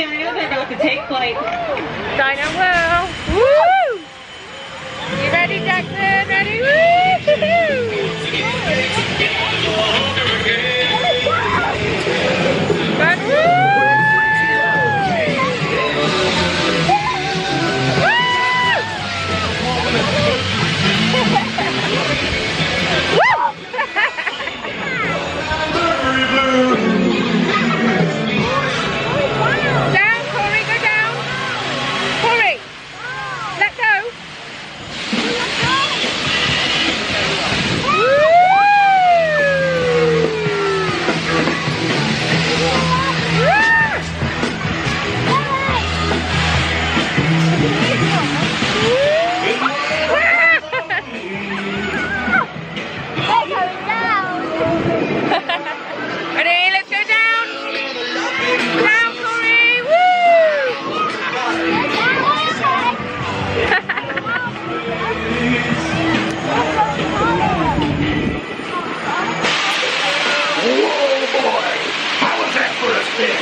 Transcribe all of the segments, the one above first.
Dino, they're about to take flight. Dino World. Woo! You ready, Jackson? Ready? Woo! Good. Woo! Down, Corey, go down. Corey, let go. Ready, let's go down. Down, Corey. Woo! Whoa, boy! How was that for a spin?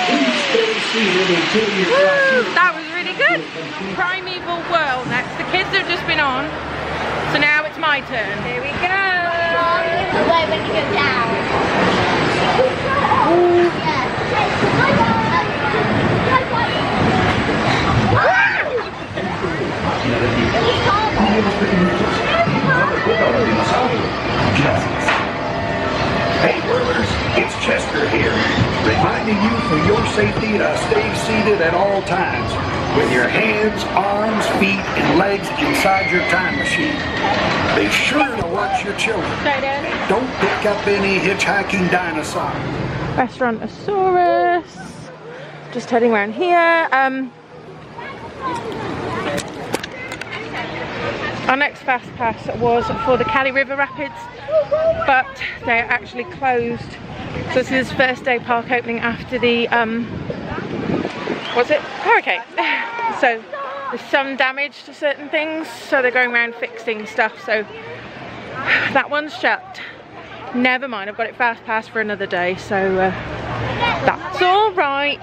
Please stay seated until you're Woo! That was really good. Primeval World next. The kids have just been on, so now it's my turn. Here we go. Wait, when you go down. Hey, whirlers, it's Chester here, reminding you for your safety to stay seated at all times with your hands, arms, feet, and legs inside your time machine. Be sure to watch your children. Don't pick up any hitchhiking dinosaurs. Restaurantosaurus. Just heading around here. Our next fast pass was for the Cali River Rapids, but they're actually closed. So this is first day park opening after the hurricane. So there's some damage to certain things, so they're going around fixing stuff. So that one's shut. Never mind, I've got it fast pass for another day, so that's all right.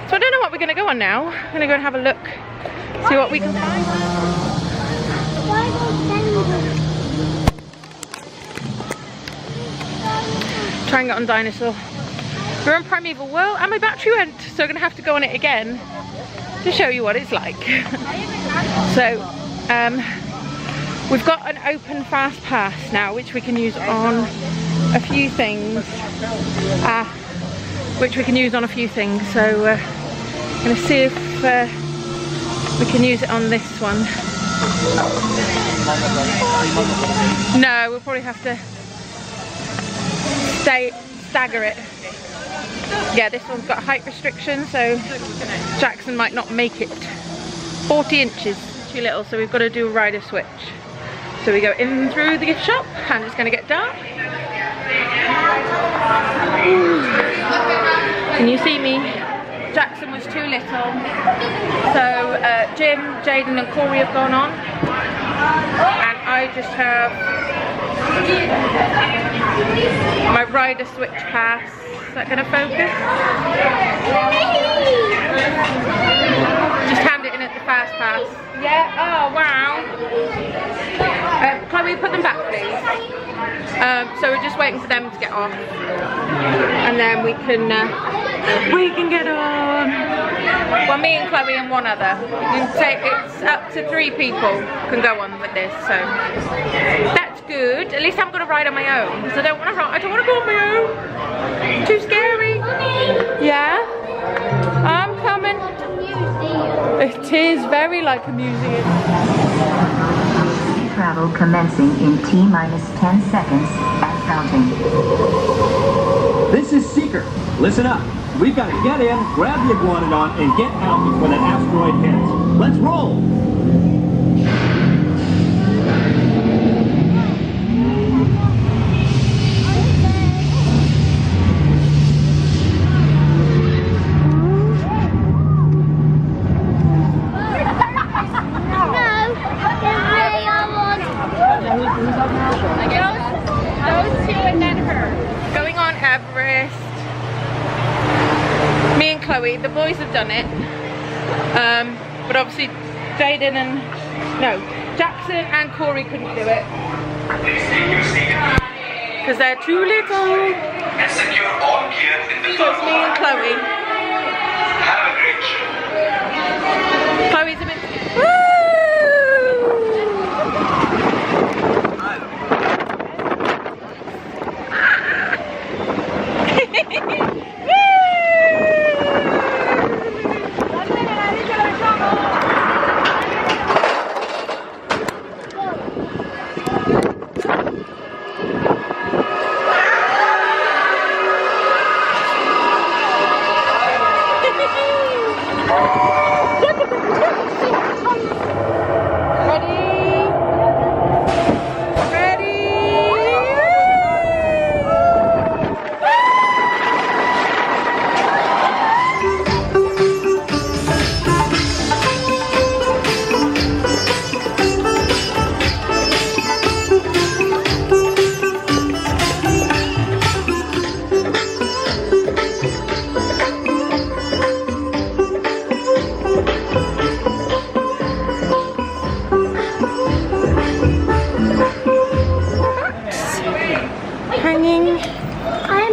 So I don't know what we're going to go on now. I'm going to go and have a look, see what we can find. Try and get on dinosaur. We're on Primeval World and my battery went, so I'm going to have to go on it again to show you what it's like. So we've got an open fast pass now, which we can use on a few things. So I'm going to see if we can use it on this one. No, we'll probably have to stagger it. Yeah, this one's got a height restriction, so Jackson might not make it. 40 inches, too little, so we've got to do a rider switch. So we go in through the gift shop, and it's going to get dark. Can you see me? Jackson was too little, so Jim, Jaden and Corey have gone on, and I just have my rider switch pass. Is that going to focus? Just hand it in at the fast pass. Yeah, oh wow. Chloe, put them back please. So we're just waiting for them to get off, and then we can get on. Well, me and Chloe and one other. You can say it's up to 3 people can go on with this, so that's good. At least I'm gonna ride on my own because I don't want to go on my own. Too scary. Yeah, I'm coming. It is very like a museum. Travel commencing in T-minus 10 seconds and counting. This is Seeker. Listen up. We've got to get in, grab the iguanodon, and get out before that asteroid hits. Let's roll! Those two and then her. Going on Everest. Me and Chloe boys have done it, but obviously Jaden and Jackson and Corey couldn't do it because they're too little. And secure all gear in the So it's me and Chloe. Have a great trip. Chloe's a bit.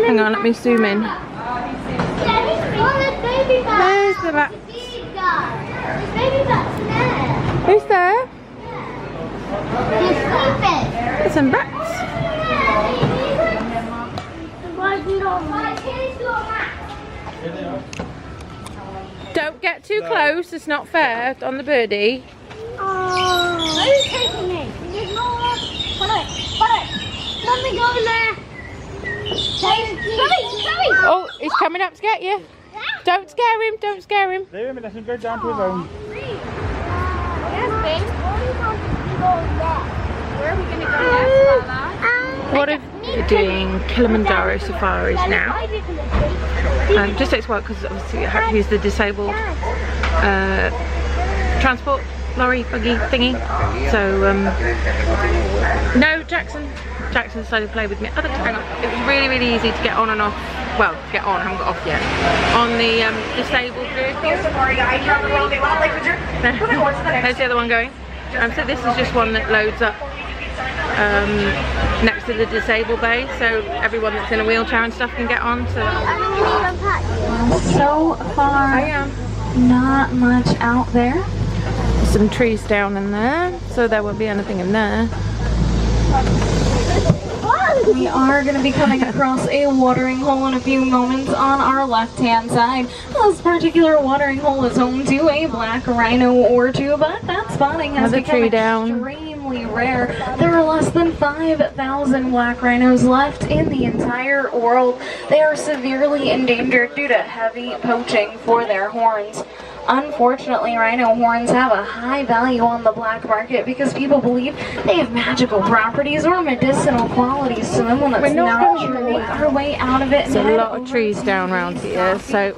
Hang on, let me zoom in. There's the bat. Who's there? There's some bats. Don't get too close, it's not fair on the birdie. Oh, who's taking me? Let me go in there. Oh, he's coming up to get you. Don't scare him, don't scare him. Leave him and let him go down to his own. Where are we going to go next, What if we're doing Kilimanjaro safaris now? Just takes a while because obviously you have to use the disabled transport lorry buggy thingy. So no, Jackson decided to play with me. Oh, hang on. It was really easy to get on and off. Well, get on, I haven't got off yet. On the disabled vehicle. There's the other one going. So this is just one that loads up next to the disabled bay, so everyone that's in a wheelchair and stuff can get on. So far, I am. not much out there. Some trees down in there, so there won't be anything in there. We are going to be coming across a watering hole in a few moments on our left-hand side. This particular watering hole is home to a black rhino or two, but that spotting has Another become tree down. extremely rare. There are less than 5,000 black rhinos left in the entire world. They are severely endangered due to heavy poaching for their horns. Unfortunately, rhino horns have a high value on the black market because people believe they have magical properties or medicinal qualities to them when that's not true. We make our way out of it. There's a lot of trees down around here, so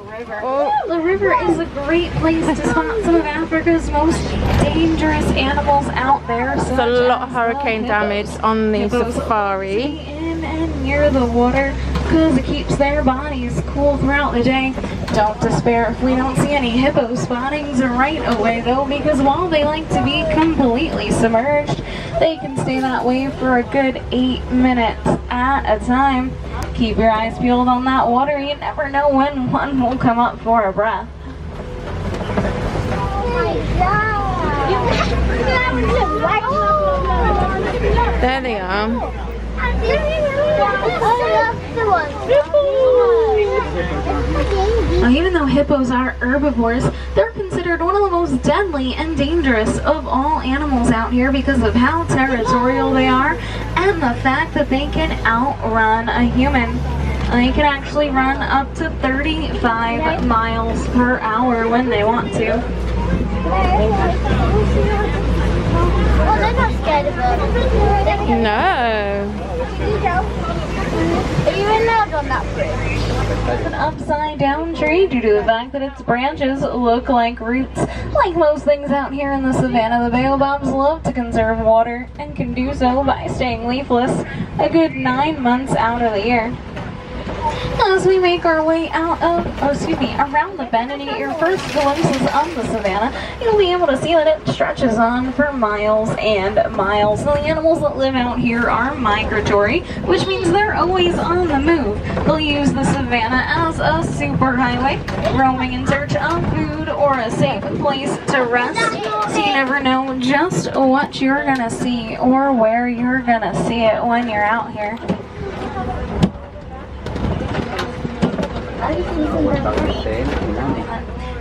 the river is a great place to spot some of Africa's most dangerous animals out there. there's a lot of hurricane damage on the safari. In and near the water because it keeps their bodies cool throughout the day. Don't despair if we don't see any hippo spottings right away though, because while they like to be completely submerged, they can stay that way for a good 8 minutes at a time. Keep your eyes peeled on that water, you never know when one will come up for a breath. There they are. Now, even though hippos are herbivores, they're considered one of the most deadly and dangerous of all animals out here because of how territorial they are and the fact that they can outrun a human. They can actually run up to 35 miles per hour when they want to. Oh, they're not scared of us. No. Are you allowed on that bridge? It's an upside down tree due to the fact that its branches look like roots. Like most things out here in the savannah, the baobabs love to conserve water and can do so by staying leafless a good 9 months out of the year. As we make our way around the bend and get your first glimpses of the savannah, you'll be able to see that it stretches on for miles and miles. So the animals that live out here are migratory, which means they're always on the move. They'll use the savannah as a superhighway, roaming in search of food or a safe place to rest. So you never know just what you're gonna see or where you're gonna see it when you're out here.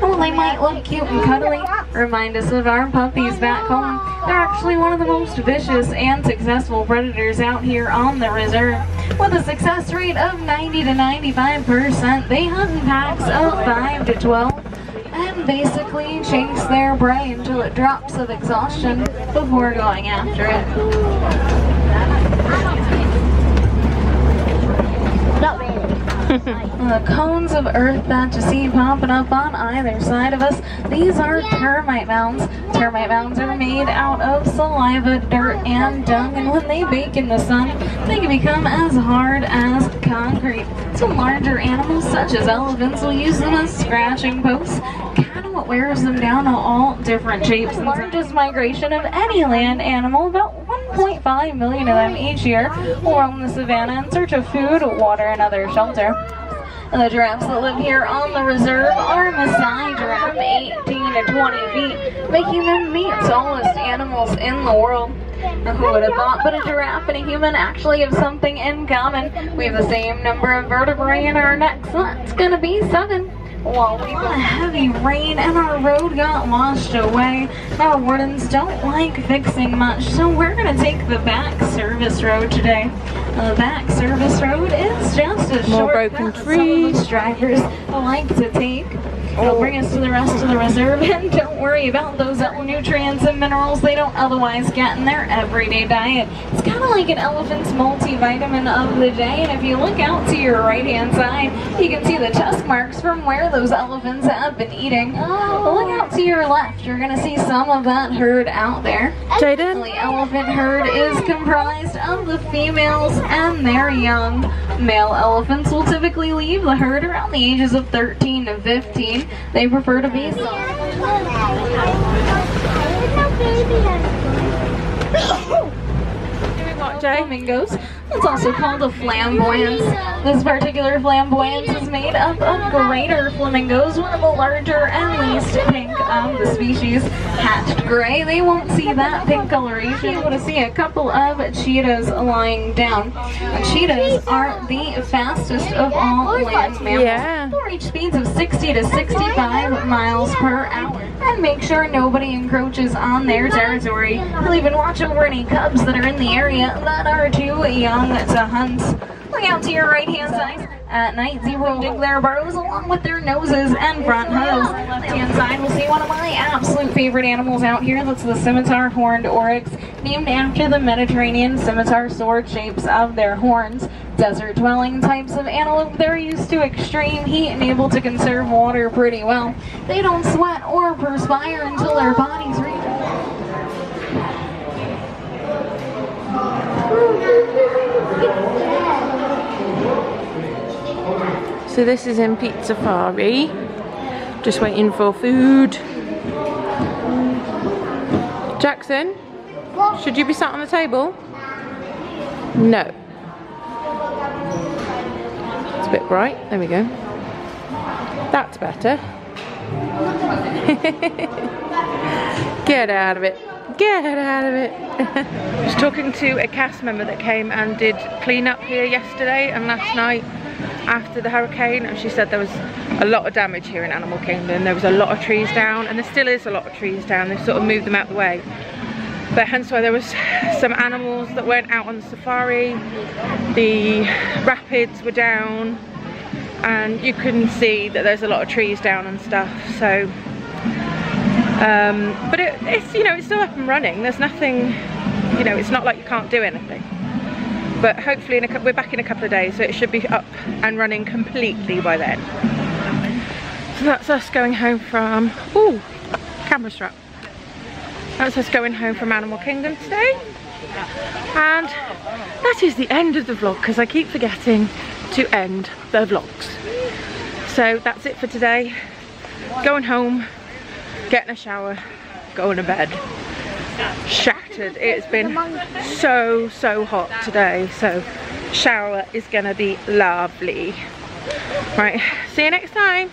Well, they might look cute and cuddly, remind us of our puppies back home. They're actually one of the most vicious and successful predators out here on the reserve. With a success rate of 90 to 95%, they hunt in packs of 5 to 12 and basically chase their prey until it drops of exhaustion before going after it. Not really. The cones of earth that you see popping up on either side of us, these are termite mounds. Termite mounds are made out of saliva, dirt, and dung, and when they bake in the sun, they can become as hard as concrete. Some larger animals, such as elephants, will use them as scratching posts. Kind of what wears them down in all different shapes. The largest migration of any land animal, about 1.5 million of them each year, will roam the savannah in search of food, water, and other shelter. And the giraffes that live here on the reserve are Maasai giraffe, 18 to 20 feet, making them the tallest animals in the world. Now, who would have thought, but a giraffe and a human actually have something in common. We have the same number of vertebrae in our necks, so that's gonna be 7. Well, we got a heavy rain and our road got washed away. Our wardens don't like fixing much, so we're going to take the back service road today. The back service road is just a short broken cut trees. some of us drivers like to take. It'll bring us to the rest of the reserve, and don't worry about those nutrients and minerals they don't otherwise get in their everyday diet. It's kind of like an elephant's multivitamin of the day, and if you look out to your right-hand side, you can see the tusk marks from where those elephants have been eating. Look out to your left, you're going to see some of that herd out there. Jaden? The elephant herd is comprised of the females and their young. Male elephants will typically leave the herd around the ages of 13 to 15. They prefer to be flamingos. It's also called a flamboyance. This particular flamboyance is made up of greater flamingos, one of the larger and least pink of the species. Hatched gray, they won't see that pink coloration. You're able to see a couple of cheetahs lying down. Cheetahs are the fastest of all land mammals. Yeah. They'll reach speeds of 60 to 65 miles per hour and make sure nobody encroaches on their territory. They'll even watch over any cubs that are in the area that are too young to hunt. Look out to your right-hand side. At night, zebras dig their burrows along with their noses and front hooves. Left-hand side, we'll see one of my absolute favorite animals out here. That's the scimitar horned oryx, named after the Mediterranean scimitar sword shapes of their horns. Desert-dwelling types of antelope, they're used to extreme heat and able to conserve water pretty well. They don't sweat or perspire until their bodies reach. So this is in Pete Safari. Just waiting for food. Jackson, should you be sat on the table? No. It's a bit bright. There we go. That's better. Get out of it. Get out of it. I was talking to a cast member that came and did clean up here yesterday and last night after the hurricane, and she said there was a lot of damage here in Animal Kingdom. There was a lot of trees down, and there still is a lot of trees down. They've sort of moved them out the way. But hence why there was some animals that went out on the safari. The rapids were down, and you can see that there's a lot of trees down and stuff. So but it's, you know, it's still up and running. There's nothing, you know, it's not like you can't do anything. But hopefully we're back in a couple of days, so it should be up and running completely by then. So that's us going home from, ooh, camera strap. That's us going home from Animal Kingdom today. And that is the end of the vlog, because I keep forgetting to end the vlogs. So that's it for today. Going home, getting a shower, going to bed. Shattered. It's been so hot today, so shower is gonna be lovely. Right, see you next time.